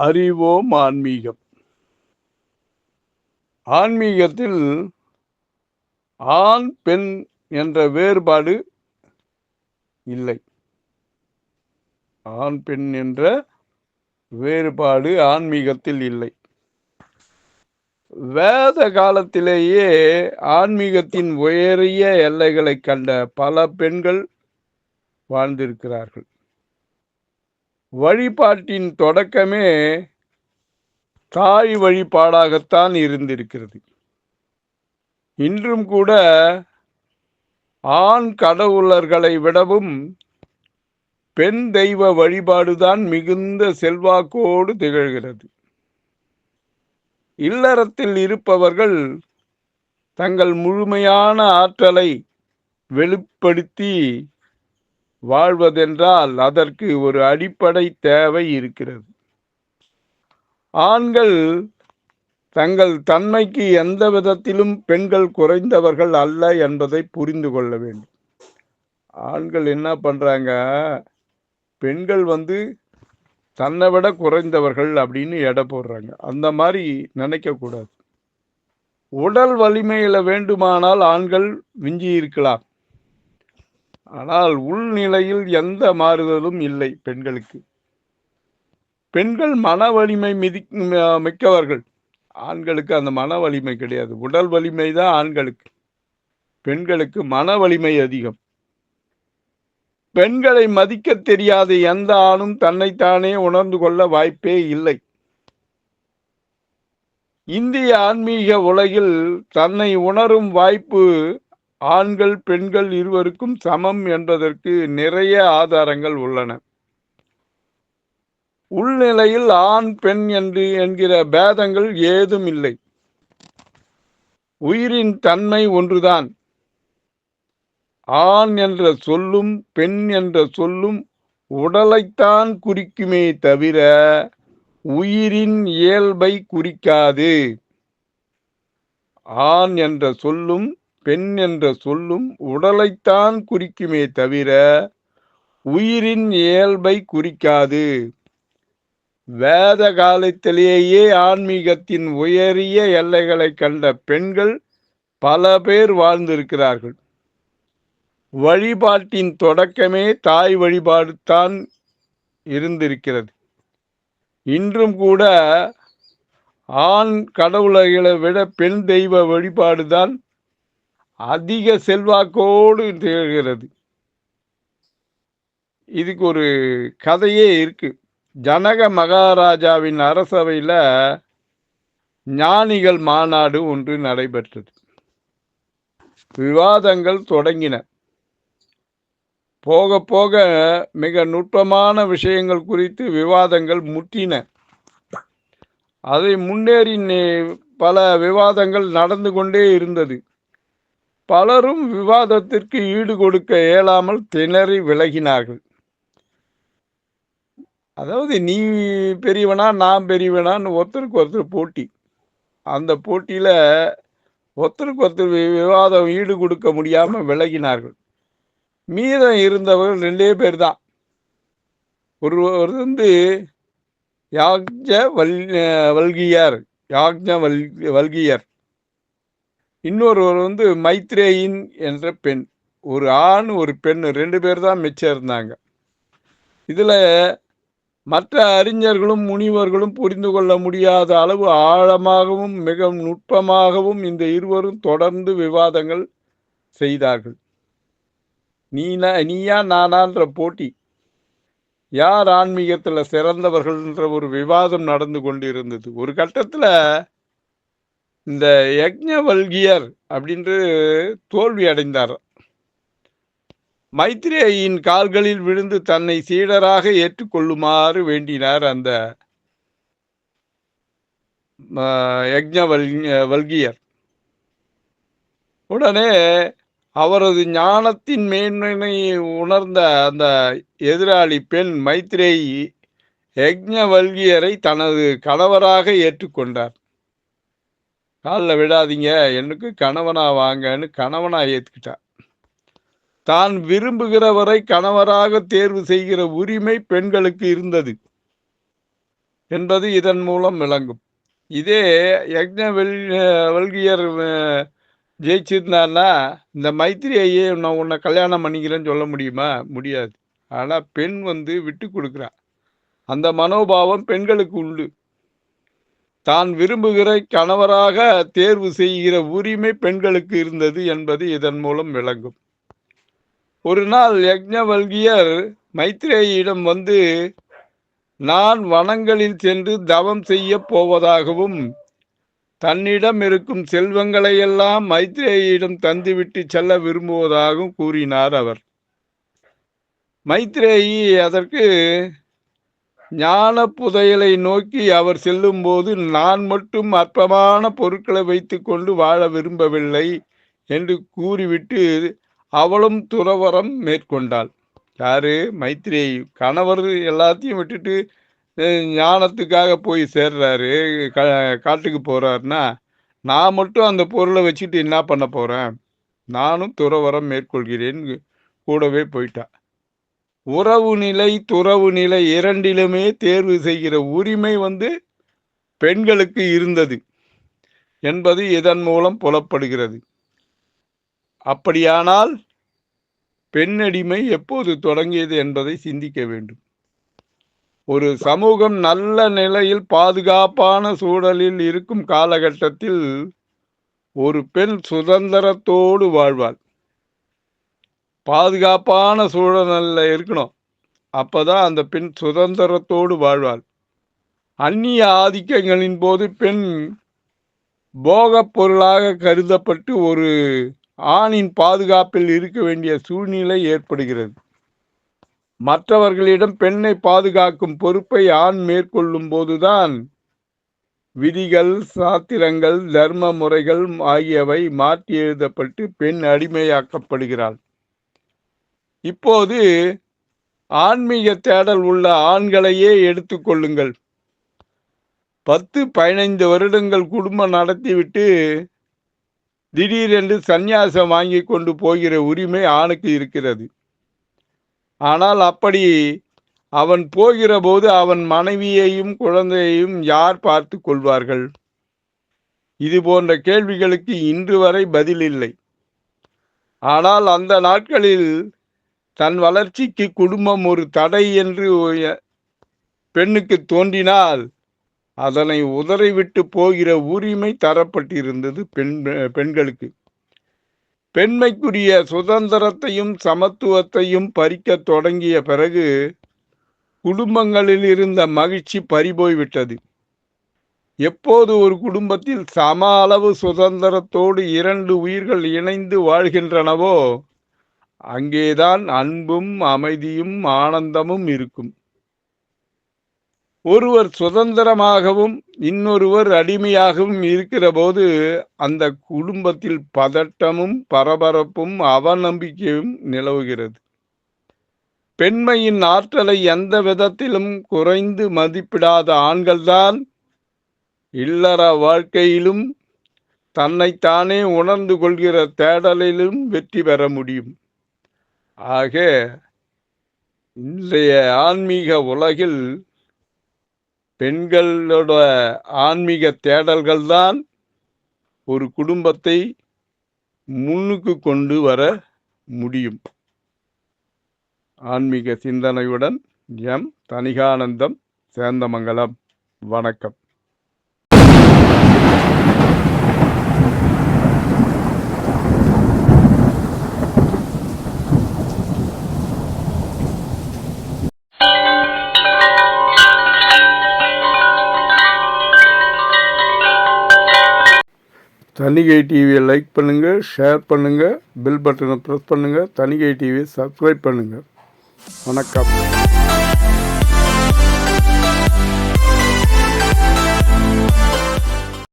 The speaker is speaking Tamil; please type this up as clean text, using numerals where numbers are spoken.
அறிவோம் ஆன்மீகம். ஆன்மீகத்தில் ஆண் பெண் என்ற வேறுபாடு இல்லை. ஆண் பெண் என்ற வேறுபாடு ஆன்மீகத்தில் இல்லை. வேத காலத்திலேயே ஆன்மீகத்தின் உயரிய எல்லைகளை கண்ட பல பெண்கள் வாழ்ந்திருக்கிறார்கள். வழிபாட்டின் தொடக்கமே தாய் வழிபாடாகத்தான் இருந்திருக்கிறது. இன்றும் கூட ஆண் கடவுளர்களை விடவும் பெண் தெய்வ வழிபாடுதான் மிகுந்த செல்வாக்கோடு திகழ்கிறது. இல்லறத்தில் இருப்பவர்கள் தங்கள் முழுமையான ஆற்றலை வெளிப்படுத்தி வாழ்வதென்றால் அதற்கு ஒரு அடிப்படை தேவை இருக்கிறது. ஆண்கள் தங்கள் தன்மைக்கு எந்த விதத்திலும் பெண்கள் குறைந்தவர்கள் அல்ல என்பதை புரிந்து கொள்ள வேண்டும். ஆண்கள் என்ன பண்றாங்க, பெண்கள் தன்னை விட குறைந்தவர்கள் அப்படின்னு எடை போடுறாங்க. அந்த மாதிரி நினைக்க கூடாது. உடல் வலிமையில வேண்டுமானால் ஆண்கள் விஞ்சி இருக்கலாம். ஆனால் உள்நிலையில் எந்த மாறுதலும் இல்லை பெண்களுக்கு. பெண்கள் மன வலிமை மிக்கவர்கள். ஆண்களுக்கு அந்த மன வலிமை கிடையாது. உடல் வலிமை தான் ஆண்களுக்கு. பெண்களுக்கு மன வலிமை அதிகம். பெண்களை மதிக்க தெரியாத எந்த ஆணும் தன்னைத்தானே உணர்ந்து கொள்ள வாய்ப்பே இல்லை. இந்திய ஆன்மீக உலகில் தன்னை உணரும் வாய்ப்பு ஆண்கள் பெண்கள் இருவருக்கும் சமம் என்பதற்கு நிறைய ஆதாரங்கள் உள்ளன. உள்நிலையில் ஆண் பெண் என்கிற பேதங்கள் ஏதும் இல்லை. உயிரின் தன்மை ஒன்றுதான். ஆண் என்ற சொல்லும் பெண் என்ற சொல்லும் உடலைத்தான் குறிக்குமே தவிர உயிரின் இயல்பை குறிக்காது. ஆண் என்ற சொல்லும் பெண் என்ற சொல்லும் உடலைத்தான் குறிக்குமே தவிர உயிரின் இயல்பை குறிக்காது. வேத காலத்திலேயே ஆன்மீகத்தின் உயரிய எல்லைகளை கண்ட பெண்கள் பல பேர் வாழ்ந்திருக்கிறார்கள். வழிபாட்டின் தொடக்கமே தாய் வழிபாடு தான் இருந்திருக்கிறது. இன்றும் கூட ஆண் கடவுளர்களை விட பெண் தெய்வ வழிபாடுதான் அதிக செல்வாக்கோடு திகழ்கிறது. இதுக்கு ஒரு கதையே இருக்கு. ஜனக மகாராஜாவின் அரசவையில ஞானிகள் மாநாடு ஒன்று நடைபெற்றது. விவாதங்கள் தொடங்கின. போக போக மிக நுட்பமான விஷயங்கள் குறித்து விவாதங்கள் முற்றின. அதை முன்னேறி பல விவாதங்கள் நடந்து கொண்டே இருந்தது. பலரும் விவாதத்திற்கு ஈடு கொடுக்க இயலாமல் திணறி விலகினார்கள். அதாவது நீ பெரியவனா நான் பெரியவனான்னு ஒருத்தருக்கு ஒருத்தர் போட்டி. அந்த போட்டியில ஒருத்தருக்கு ஒருத்தர் விவாதம் ஈடு கொடுக்க முடியாம விலகினார்கள். மீதம் இருந்தவர்கள் 2 பேர் தான். ஒருவர் வல்கியர், இன்னொருவர் மைத்ரேயின் என்ற பெண். ஒரு ஆண் ஒரு பெண் 2 பேர் தான் மிச்சம் இருந்தாங்க. இதுல மற்ற அறிஞர்களும் முனிவர்களும் புரிந்து கொள்ள முடியாத அளவு ஆழமாகவும் மிக நுட்பமாகவும் இந்த இருவரும் தொடர்ந்து விவாதங்கள் செய்தார்கள். நீயா நானான்ற போட்டி, யார் ஆன்மீகத்துல சிறந்தவர்கள் என்ற ஒரு விவாதம் நடந்து கொண்டிருந்தது. ஒரு கட்டத்துல இந்த யக்ஞவல்கியர் அப்படின்று தோல்வி அடைந்தார். மைத்ரேயின் கால்களில் விழுந்து தன்னை சீடராக ஏற்றுக்கொள்ளுமாறு வேண்டினார் அந்த யக்ஞவல்கியர். உடனே அவரது ஞானத்தின் மேன்மையை உணர்ந்த அந்த எதிராளி பெண் மைத்ரேயி யக்ஞவல்கியரை தனது கணவராக ஏற்றுக்கொண்டார். காலில் விடாதீங்க, எனக்கு கணவனா வாங்கன்னு கணவனா ஏற்றுக்கிட்டார். தான் விரும்புகிறவரை கணவராக தேர்வு செய்கிற உரிமை பெண்களுக்கு இருந்தது. என்பது இதன் மூலம் விளங்கும். இதே வல்கியர் ஜெயிச்சிருந்தான்னா இந்த மைத்திரியையே நான் உன்னை கல்யாணம் பண்ணிக்கிறேன்னு சொல்ல முடியுமா? முடியாது. ஆனால் பெண் விட்டு கொடுக்குறா. அந்த மனோபாவம் பெண்களுக்கு உண்டு. தான் விரும்புகிற கணவராக தேர்வு செய்கிற உரிமை பெண்களுக்கு இருந்தது என்பது இதன் மூலம் விளங்கும். ஒரு நாள் யக்ஞவல்கியர் மைத்ரேயிடம் நான் வனங்களில் சென்று தவம் செய்ய போவதாகவும் தன்னிடம் இருக்கும் செல்வங்களையெல்லாம் மைத்ரேயிடம் தந்துவிட்டு செல்ல விரும்புவதாகவும் கூறினார் அவர். மைத்ரேயி அதற்கு ஞான புதையலை நோக்கி அவர் செல்லும் போது நான் மட்டும் அற்பமான பொருட்களை வைத்து கொண்டு வாழ விரும்பவில்லை என்று கூறிவிட்டு அவளும் துறவரம் மேற்கொண்டாள். யாரு? மைத்ரேயி. கணவர் எல்லாத்தையும் விட்டுட்டு ஞானத்துக்காக போய் சேர்றாரு, காட்டுக்கு போறாருன்னா நான் மட்டும் அந்த பொருளை வச்சுட்டு என்ன பண்ண போறேன், நானும் துறவரம் மேற்கொள்கிறேன் கூடவே போயிட்டா. உறவு நிலை துறவு நிலை இரண்டிலுமே தேர்வு செய்கிற உரிமை பெண்களுக்கு இருந்தது என்பது இதன் மூலம் புலப்படுகிறது. அப்படியானால் பெண்ணடிமை எப்போது தொடங்கியது என்பதை சிந்திக்க வேண்டும். ஒரு சமூகம் நல்ல நிலையில் பாதுகாப்பான சூழலில் இருக்கும் காலகட்டத்தில் ஒரு பெண் சுதந்திரத்தோடு வாழ்வாள். பாதுகாப்பான சூழலில் இருக்கணும். அப்பதான் அந்த பெண் சுதந்திரத்தோடு வாழ்வாள். அந்நிய ஆதிக்கங்களின் போது பெண் போகப் பொருளாக கருதப்பட்டு ஒரு ஆணின் பாதுகாப்பில் இருக்க வேண்டிய சூழ்நிலை ஏற்படுகிறது. மற்றவர்களிடம் பெண்ணை பாதுகாக்கும் பொறுப்பை ஆண் மேற்கொள்ளும் போதுதான் விதிகள், சாத்திரங்கள், தர்ம முறைகள் ஆகியவை மாற்றி எழுதப்பட்டு பெண் அடிமையாக்கப்படுகிறாள். இப்போது ஆன்மீக தேடல் உள்ள ஆண்களையே எடுத்துக்கொள்ளுங்கள். 10-15 வருடங்கள் குடும்பம் நடத்திவிட்டு திடீரென்று சந்நியாசம் வாங்கி கொண்டு போகிற உரிமை ஆணுக்கு இருக்கிறது. ஆனால் அப்படி அவன் போகிற போது அவன் மனைவியையும் குழந்தையையும் யார் பார்த்து கொள்வார்கள்? இது போன்ற கேள்விகளுக்கு இன்று வரை பதில் இல்லை. ஆனால் அந்த நாட்களில் தன் வளர்ச்சிக்கு குடும்பம் ஒரு தடை என்று பெண்ணுக்கு தோன்றினால் அதனை உதறிவிட்டு போகிற உரிமை தரப்பட்டிருந்தது பெண்களுக்கு. பெண்மைக்குரிய சுதந்திரத்தையும் சமத்துவத்தையும் பறிக்க தொடங்கிய பிறகு குடும்பங்களில் இருந்த மகிழ்ச்சி பறிபோய்விட்டது. எப்போது ஒரு குடும்பத்தில் சம அளவு சுதந்திரத்தோடு 2 உயிர்கள் இணைந்து வாழ்கின்றனவோ அங்கேதான் அன்பும் அமைதியும் ஆனந்தமும் இருக்கும். ஒருவர் சுதந்திரமாகவும் இன்னொருவர் அடிமையாகவும் இருக்கிற போது அந்த குடும்பத்தில் பதட்டமும் பரபரப்பும் அவநம்பிக்கையும் நிலவுகிறது. பெண்மையின் ஆற்றலை எந்த விதத்திலும் குறைந்து மதிப்பிடாத ஆண்கள்தான் இல்லற வாழ்க்கையிலும் தன்னைத்தானே உணர்ந்து கொள்கிற தேடலிலும் வெற்றி பெற முடியும். ஆக இன்றைய ஆன்மீக உலகில் பெண்களோட ஆன்மீக தேடல்கள்தான் ஒரு குடும்பத்தை முன்னுக்கு கொண்டு வர முடியும். ஆன்மீக சிந்தனையுடன் எம். தணிகானந்தம், சேந்தமங்கலம். வணக்கம். தணிகை டிவியை லைக் பண்ணுங்கள், ஷேர் பண்ணுங்கள், பெல் பட்டனை ப்ரெஸ் பண்ணுங்கள். தணிகை டிவியை சப்ஸ்கிரைப் பண்ணுங்கள். வணக்கம்.